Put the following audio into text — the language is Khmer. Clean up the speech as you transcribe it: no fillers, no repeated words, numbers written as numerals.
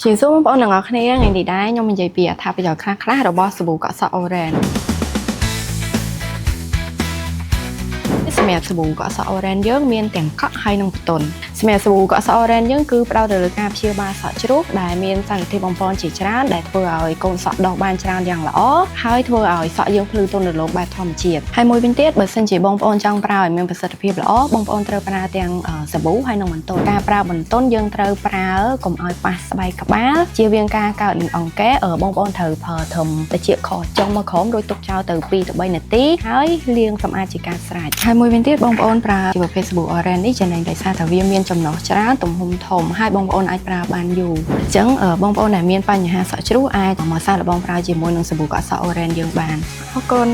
ជាសួរបងប្អូនទាំងអស់គ្នាថ្ងៃនេះដែរខ្ញុំនិយាយពីអត្ថប្រយោជន៍ខ្លះៗរបស់សាប៊ូកក់សក់ Orange សម្រាប់សាប៊ូកក់សក់ Orange យើងមានទាំងកក់ហើយនិងបន្ទន់សម្រាប់សាប៊ូកក់សក់ Orange យើងគឺផ្ដោតទៅលើការព្យាបាលសក់ជ្រូកដែលមានសារធាតុបំប៉នជាច្រើនដែលធ្វើឲ្យកូនសក់ដុះបានច្រើនយ៉ាងល្អហើយធ្វើឲ្យសក់យើងភ្លឺទន់រលោងបែបធម្មជាតិហើយមួយវិញទៀតបើសិនជាបងប្អូនចង់ប្រើឲ្យមានប្រសិទ្ធភាពល្អបងប្អូនត្រូវប្រើទាំងសាប៊ូហើយនិងបន្ទន់ការប្រើបន្ទន់យើងត្រូវប្រើកុំឲ្យប៉ះស្បែកក្បាលជៀសវាងការកើតលីនអង្កែបងប្អូនត្រូវប្រើធំតិចខចុងមកក្រោមរួចទុកចោលទៅ2ទៅ3នាទីហើយលាងសម្អាតជាការស្រេចហើយមួយវិញទៀតបងប្អូនប្រើជាប្រភេទសាប៊ូ Orange នេះចំណេញដោយសារតែវាមានចំណុះច្រើនទំហំធំហើយបងប្អូនអាចប្រើបានយូរអញ្ចឹងបងប្អូនដែលមានបញ្ហាសក់ជ្រុះអាចមកសាកល្បងប្រើជាមួយនឹងសាប៊ូកក់សក់ Orange យើងបានអរគុណ